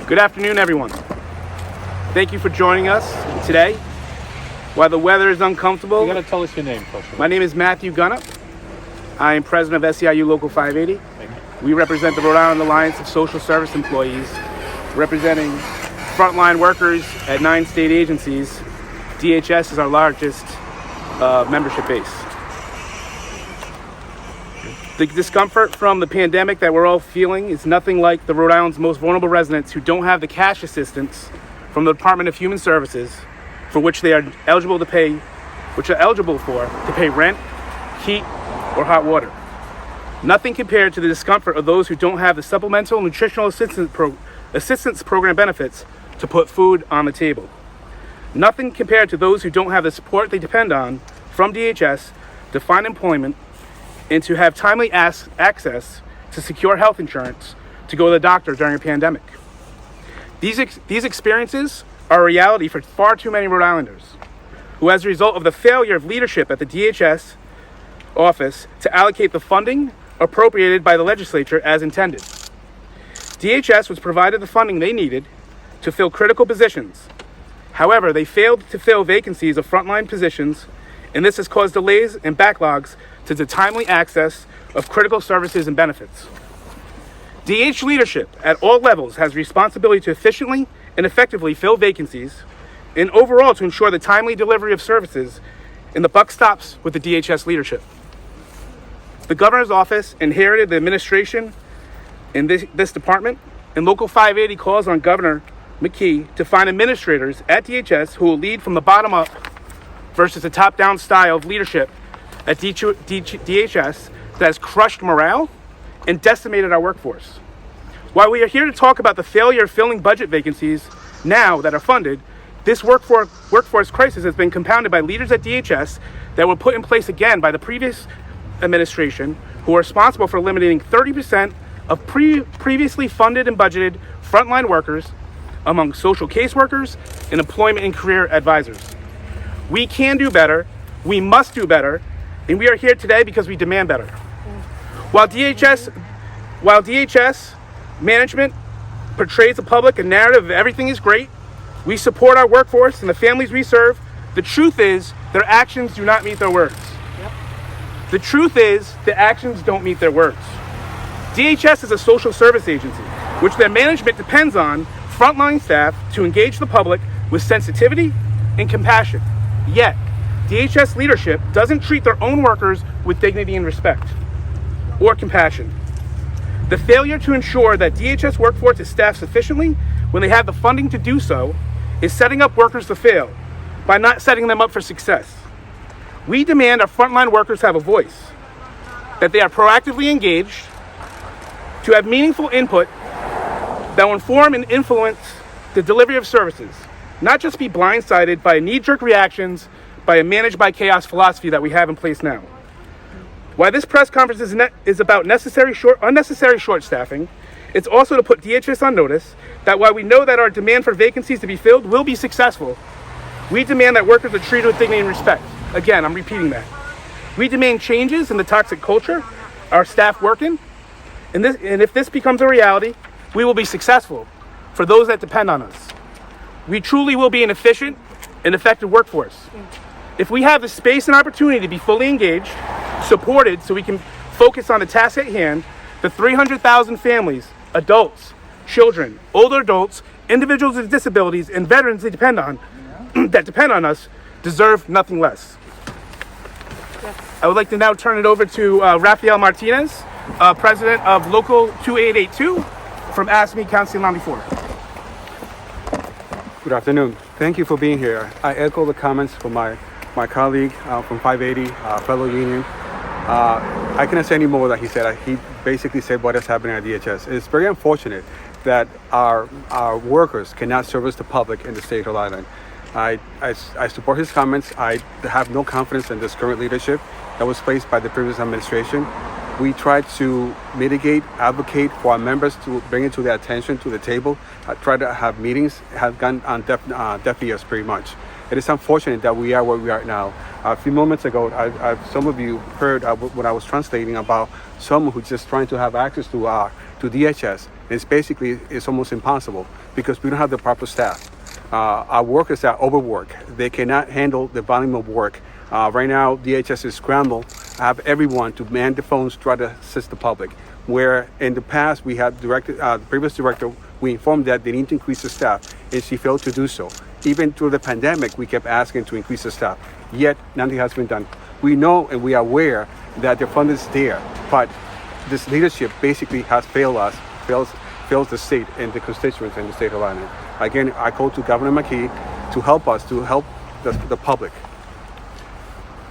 Good afternoon, everyone. Thank you for joining us today. While the weather is uncomfortable, You got to tell us your name first. my name is Matthew Gunna. I am president of SEIU Local 580. Thank you. We represent the Rhode Island Alliance of Social Service Employees, representing frontline workers at 9 state agencies. DHS is our largest membership base. The discomfort from the pandemic that we're all feeling is nothing like the Rhode Island's most vulnerable residents who don't have the cash assistance from the Department of Human Services for which they are eligible to pay rent, heat, or hot water. Nothing compared to the discomfort of those who don't have the supplemental nutritional assistance program benefits to put food on the table. Nothing compared to those who don't have the support they depend on from DHS to find employment and to have timely access to secure health insurance to go to the doctor during a pandemic. These experiences are a reality for far too many Rhode Islanders, who, as a result of the failure of leadership at the DHS office to allocate the funding appropriated by the legislature as intended. DHS was provided the funding they needed to fill critical positions. However, they failed to fill vacancies of frontline positions, and this has caused delays and backlogs to the timely access of critical services and benefits. DH leadership at all levels has responsibility to efficiently and effectively fill vacancies and overall to ensure the timely delivery of services, and the buck stops with the DHS leadership. The governor's office inherited the administration in this department, and Local 580 calls on Governor McKee to find administrators at DHS who will lead from the bottom up versus the top-down style of leadership at DHS that has crushed morale and decimated our workforce. While we are here to talk about the failure of filling budget vacancies now that are funded, this workforce crisis has been compounded by leaders at DHS that were put in place again by the previous administration, who are responsible for eliminating 30% of previously funded and budgeted frontline workers among social caseworkers and employment and career advisors. We can do better, we must do better, and we are here today because we demand better. While DHS management portrays the public a narrative of everything is great, we support our workforce and the families we serve, the truth is their actions do not meet their words. The truth is the actions don't meet their words. DHS is a social service agency, which their management depends on frontline staff to engage the public with sensitivity and compassion. Yet, DHS leadership doesn't treat their own workers with dignity and respect or compassion. The failure to ensure that DHS workforce is staffed sufficiently when they have the funding to do so is setting up workers to fail by not setting them up for success. We demand our frontline workers have a voice, that they are proactively engaged, to have meaningful input that will inform and influence the delivery of services, not just be blindsided by knee-jerk reactions by a managed-by-chaos philosophy that we have in place now. While this press conference is about unnecessary short staffing, it's also to put DHS on notice that while we know that our demand for vacancies to be filled will be successful, we demand that workers are treated with dignity and respect. Again, I'm repeating that. We demand changes in the toxic culture our staff work in, and if this becomes a reality, we will be successful for those that depend on us. We truly will be an efficient and effective workforce. If we have the space and opportunity to be fully engaged, supported so we can focus on the task at hand, the 300,000 families, adults, children, older adults, individuals with disabilities, and veterans that depend on us deserve nothing less. I would like to now turn it over to Rafael Martinez, president of Local 2882 from ASME Council 94. Good afternoon. Thank you for being here. I echo the comments from my colleague from 580, fellow union. I cannot say any more that he said. He basically said what is happening at DHS. It's very unfortunate that our workers cannot service the public in the state of Rhode Island. I support his comments. I have no confidence in this current leadership that was placed by the previous administration. We try to mitigate, advocate for our members to bring it to their attention, to the table, try to have meetings, have gone on deaf ears pretty much. It is unfortunate that we are where we are now. A few moments ago, some of you heard when I was translating about someone who's just trying to have access to to DHS, it's almost impossible because we don't have the proper staff. Our workers are overworked. They cannot handle the volume of work. Right now, DHS is scrambled. I have everyone to man the phones, try to assist the public. Where in the past we had directed the previous director, we informed that they need to increase the staff, and she failed to do so. Even through the pandemic, we kept asking to increase the staff, yet nothing has been done. We know and we are aware that the fund is there, but this leadership basically has failed us, fails the state and the constituents in the state of Rhode Island. Again, I call to Governor McKee to help us, to help the public.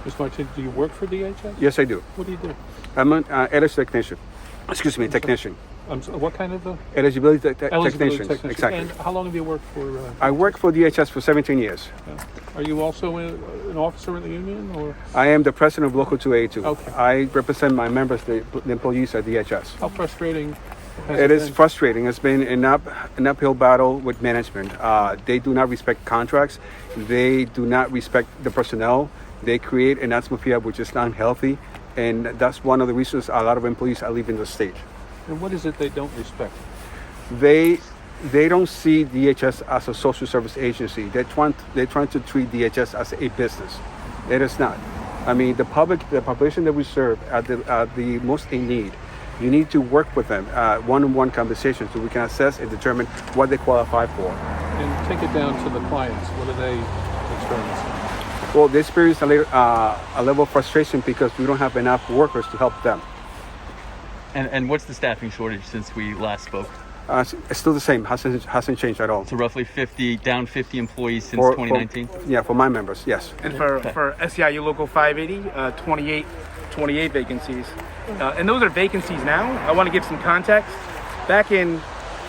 Mr. Martinez, do you work for DHS? Yes, I do. What do you do? I'm an eligibility technician. Excuse me, technician. What kind of Eligibility eligibility technician. Exactly. And how long have you worked for? I worked for DHS for 17 years. Are you also an officer in the union, or? I am the president of Local 282. Okay. I represent my members, the employees at DHS. How frustrating? It is frustrating. It's been an uphill battle with management. They do not respect contracts. They do not respect the personnel. They create an atmosphere which is not healthy, and that's one of the reasons a lot of employees are leaving the state. And what is it they don't respect? They don't see DHS as a social service agency. They're trying to treat DHS as a business. It is not. I mean, the population that we serve are the most in need. You need to work with them, one-on-one conversations, so we can assess and determine what they qualify for. And take it down to the clients. What are they experiencing? Well, they experience a level of frustration because we don't have enough workers to help them. And what's the staffing shortage since we last spoke? It's still the same. Hasn't changed at all. So roughly 50 employees since For- 2019? For my members, yes. And for SEIU Local 580, 28 vacancies. And those are vacancies now. I want to give some context. Back in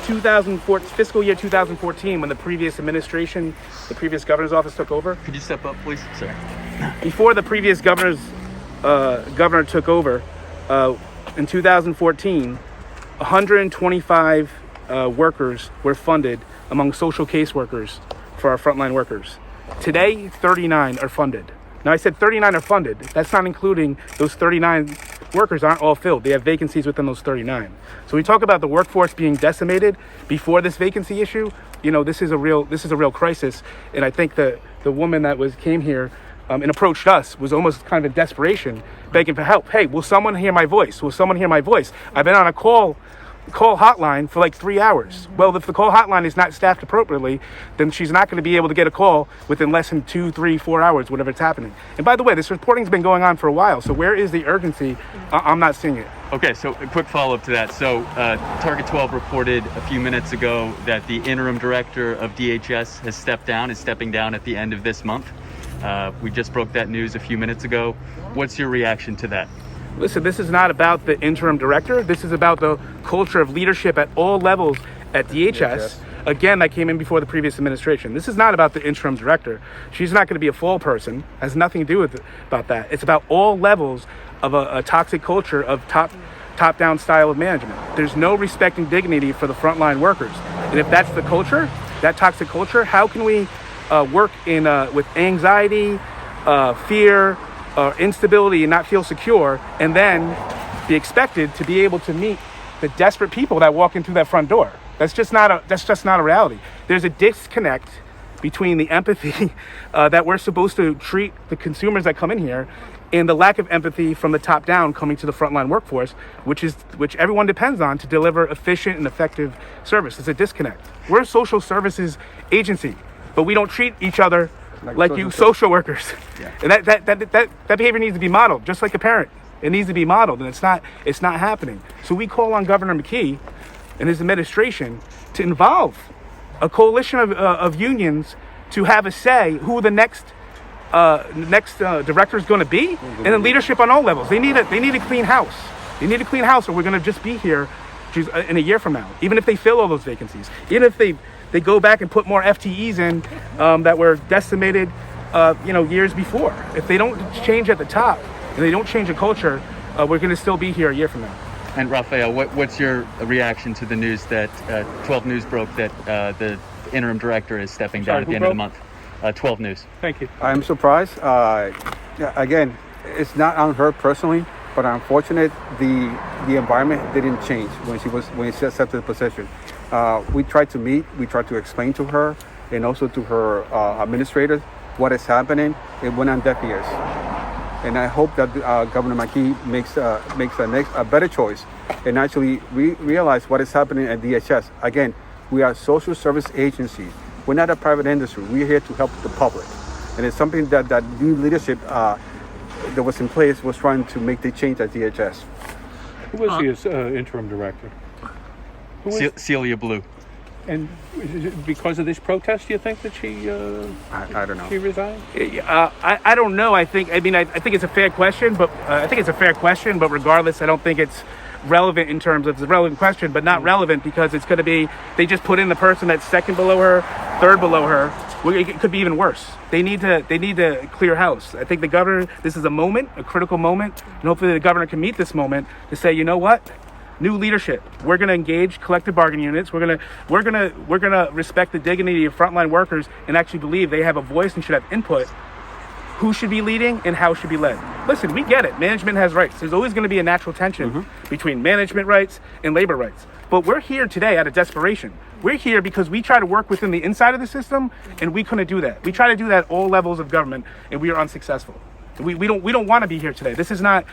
fiscal year 2014, when the previous administration, the previous governor's office took over. Could you step up, please? Sorry. Before the previous governor took over, in 2014, 125 workers were funded among social caseworkers for our frontline workers. Today, 39 are funded. Now, I said 39 are funded. That's not including those 39 workers aren't all filled. They have vacancies within those 39. So we talk about the workforce being decimated before this vacancy issue. You know, this is a real crisis. And I think the woman that came here and approached us was almost kind of in desperation, begging for help. Hey, will someone hear my voice? Will someone hear my voice? I've been on a call hotline for like 3 hours. Well, if the call hotline is not staffed appropriately, then she's not going to be able to get a call within less than 2, 3, 4 hours, whatever it's happening. And by the way, this reporting's been going on for a while. So where is the urgency? I'm not seeing it. Okay, so a quick follow-up to that. So Target 12 reported a few minutes ago that the interim director of DHS is stepping down at the end of this month. We just broke that news a few minutes ago. What's your reaction to that? Listen, this is not about the interim director. This is about the culture of leadership at all levels at DHS. Again, that came in before the previous administration. This is not about the interim director. She's not going to be a fall person. Has nothing to do with about that. It's about all levels of a toxic culture of top-down style of management. There's no respect and dignity for the frontline workers. And if that's the culture, that toxic culture, how can we work with anxiety, fear, instability, and not feel secure, and then be expected to be able to meet the desperate people that walk in through that front door? That's just not a reality. There's a disconnect between the empathy that we're supposed to treat the consumers that come in here and the lack of empathy from the top down coming to the frontline workforce, which everyone depends on to deliver efficient and effective service. It's a disconnect. We're a social services agency, but we don't treat each other like you social workers. Yeah. And that behavior needs to be modeled, just like a parent. It needs to be modeled, and it's not happening. So we call on Governor McKee and his administration to involve a coalition of unions to have a say who the next director is going to be, and then leadership on all levels. They need a clean house. They need a clean house, or we're going to just be here in a year from now. Even if they fill all those vacancies, even if they go back and put more FTEs in that were decimated, years before. If they don't change at the top and they don't change the culture, we're going to still be here a year from now. And Rafael, what's your reaction to the news that 12 News broke that the interim director is stepping down at the end of the month? 12 News. Thank you. I'm surprised. Again, it's not on her personally. but unfortunately, the environment didn't change when she accepted the position. We tried to meet, we tried to explain to her and also to her administrators what is happening. It went on deaf ears. And I hope that Governor McKee makes a better choice and actually realize what is happening at DHS. Again, we are a social service agency. We're not a private industry. We're here to help the public. And it's something that new leadership that was in place was trying to make the change at DHS. Who was the interim director? Celia Blue. And is it because of this protest, do you think that she I don't know. she resigned? I don't know. I think it's a fair question, but regardless, I don't think it's relevant in terms of it's a relevant question, but not relevant because it's going to be they just put in the person that's second below her, third below her. It could be even worse. They need to clear house. I think the governor. This is a critical moment, and hopefully the governor can meet this moment to say, you know what. New leadership. We're going to engage collective bargaining units. We're going to respect the dignity of frontline workers and actually believe they have a voice and should have input. Who should be leading and how should be led? Listen, we get it. Management has rights. There's always going to be a natural tension between management rights and labor rights. But we're here today out of desperation. We're here because we try to work within the inside of the system, and we couldn't do that. We try to do that at all levels of government, and we are unsuccessful. We don't want to be here today. This is not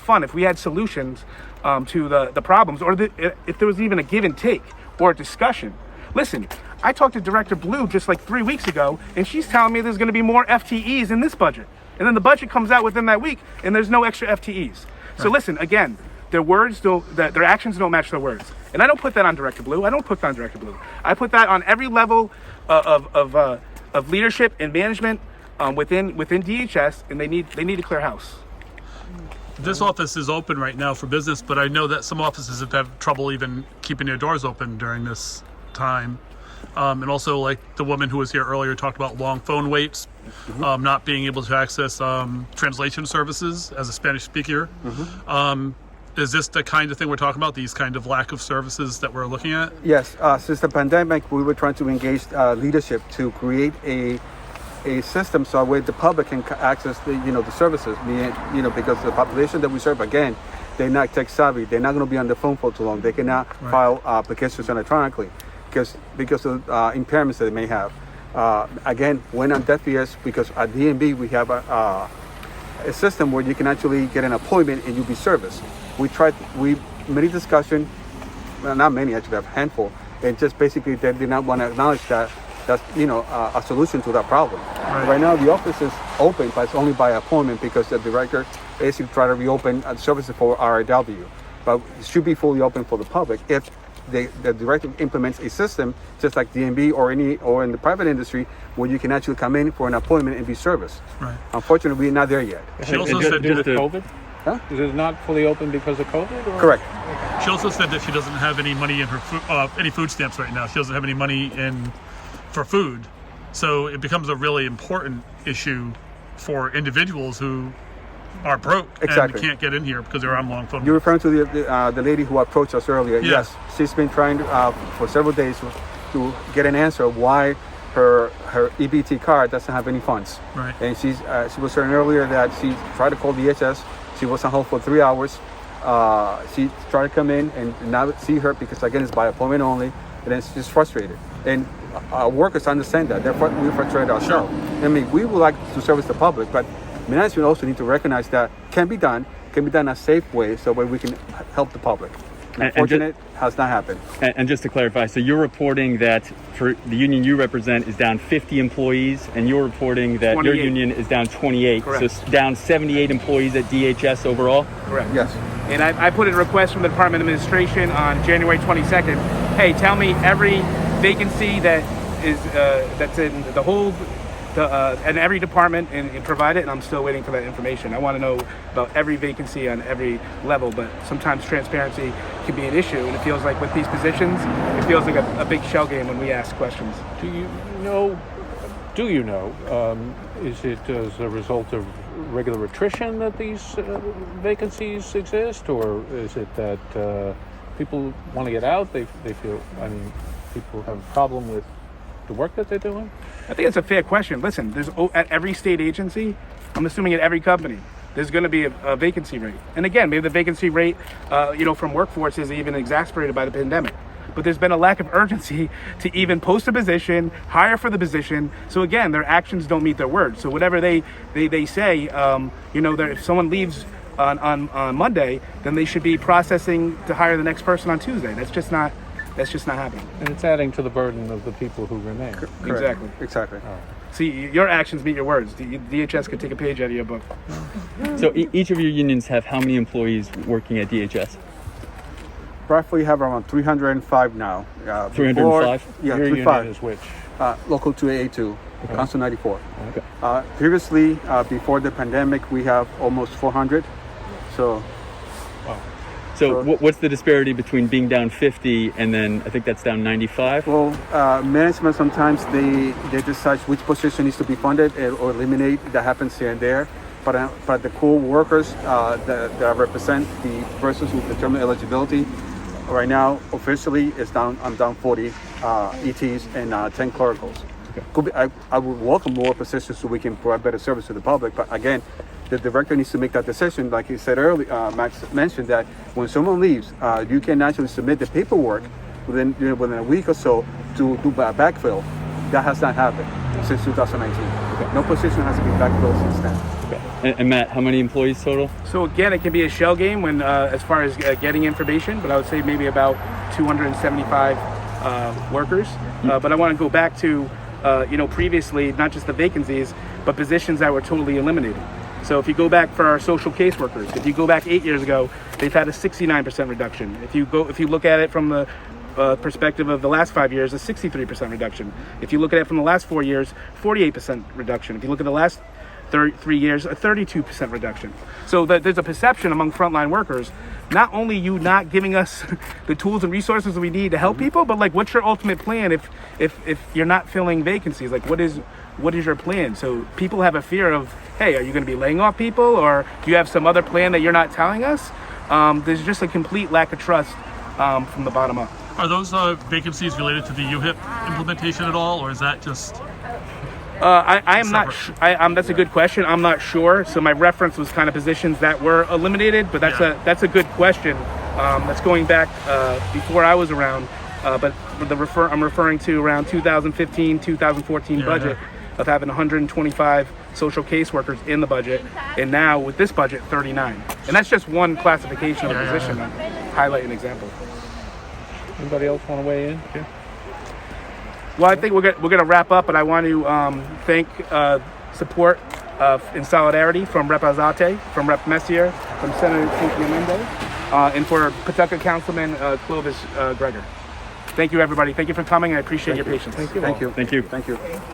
fun. If we had solutions to the problems, or if there was even a give and take or a discussion. Listen, I talked to Director Blue just like 3 weeks ago, and she's telling me there's going to be more FTEs in this budget. And then the budget comes out within that week, and there's no extra FTEs. So listen, again, their actions don't match their words. And I don't put that on Director Blue. I put that on every level of leadership and management within DHS, and they need to clear house. This office is open right now for business, but I know that some offices have had trouble even keeping their doors open during this time. And also, like the woman who was here earlier talked about long phone waits, not being able to access translation services as a Spanish speaker. Is this the kind of thing we're talking about, these kind of lack of services that we're looking at? Yes, since the pandemic, we were trying to engage leadership to create a system so where the public can access the services, because the population that we serve, again, they're not tech savvy. They're not going to be on the phone for too long. They cannot file applications electronically because of impairments that they may have. Again, when on deaf ears, because at DMB we have a system where you can actually get an appointment and you'll be serviced. We made a discussion, well, not many, actually, a handful, and just basically they did not want to acknowledge that that's a solution to that problem. Right now the office is open, but it's only by appointment because the director basically tried to reopen services for RIW, but it should be fully open for the public if the director implements a system just like DMB or in the private industry where you can actually come in for an appointment and be serviced. Unfortunately, we're not there yet. She also said due to COVID? Huh? Is it not fully open because of COVID? Or? Correct. She also said that she doesn't have any money in her any food stamps right now. She doesn't have any money for food, so it becomes a really important issue for individuals who are broke and can't get in here because they're on long phone. You're referring to the lady who approached us earlier. Yes, she's been trying for several days to get an answer why her EBT card doesn't have any funds. Right. And she was saying earlier that she tried to call DHS. She was on hold for 3 hours. She tried to come in and not see her because again it's by appointment only, and then she's frustrated. And workers understand that. Therefore, we frustrate ourselves. I mean, we would like to service the public, but management also need to recognize that can be done in a safe way so that we can help the public. Unfortunately, it has not happened. And just to clarify, so you're reporting that for the union you represent is down 50 employees, and you're reporting that 28. your union is down 28. Correct. So it's down 78 employees at DHS overall? Correct. Yes. And I put in a request from the Department of Administration on January 22nd. Hey, tell me every vacancy that is that's in the whole and every department and provide it, and I'm still waiting for that information. I want to know about every vacancy on every level, but sometimes transparency can be an issue, and it feels like with these positions, it feels like a big shell game when we ask questions. Do you know, is it as a result of regular attrition that these vacancies exist, or is it that people want to get out, they feel, people have a problem with the work that they're doing? I think it's a fair question. Listen, there's at every state agency, I'm assuming at every company, there's going to be a vacancy rate. And again, maybe the vacancy rate, from workforce is even exacerbated by the pandemic. But there's been a lack of urgency to even post a position, hire for the position. So again, their actions don't meet their words. So whatever they say, that if someone leaves on Monday, then they should be processing to hire the next person on Tuesday. That's just not happening. And it's adding to the burden of the people who remain. Correct. Exactly. See, your actions meet your words. The DHS could take a page out of your book. So each of your unions have how many employees working at DHS? Roughly have around 305 now. 305? Yeah, Your 305. union is which? Local 2A2, Council 94. Okay. Previously, before the pandemic, we have almost 400. So So what's the disparity between being down 50 and then I think that's down 95? well, management sometimes they decide which position needs to be funded or eliminate. That happens here and there. But the core workers that represent the persons who determine eligibility, right now officially is down. I'm down 40 ETs and 10 clericals. Okay. I would welcome more positions so we can provide better service to the public. But again, the director needs to make that decision. Like he said earlier, Max mentioned that when someone leaves, you can actually submit the paperwork within a week or so to do a backfill. That has not happened since 2019. Okay. No position has been backfilled since then. Okay. And Matt, how many employees total? So again, it can be a shell game when, as far as getting information, but I would say maybe about 275 workers. But I want to go back to, previously, not just the vacancies, but positions that were totally eliminated. So if you go back for our social caseworkers, if you go back 8 years ago, they've had a 69% reduction. If you look at it from the perspective of the last 5 years, a 63% reduction. If you look at it from the last 4 years, 48% reduction. If you look at the last 3 years, a 32% reduction. So there's a perception among frontline workers, not only you not giving us the tools and resources we need to help people, but like, what's your ultimate plan if you're not filling vacancies? Like, what is your plan? So people have a fear of, hey, are you going to be laying off people, or do you have some other plan that you're not telling us? There's just a complete lack of trust from the bottom up. Are those vacancies related to the UHIP implementation at all, or is that just? I am not. That's a good question. I'm not sure. So my reference was kind of positions that were eliminated, but that's a good question. That's going back before I was around. But I'm referring to around 2015, 2014 budget of having 125 social caseworkers in the budget, and now with this budget, 39. And that's just one classification of a position. Highlight an example. Anybody else want to weigh in? Yeah. Well, I think we're going to wrap up, but I want to thank support in solidarity from Rep. Alzate, from Rep. Messier, from Senator Cynthia Mendez, and for Pawtucket Councilman Clovis Gregor. Thank you, everybody. Thank you for coming. I appreciate your patience. Thank you. Thank you. Thank you.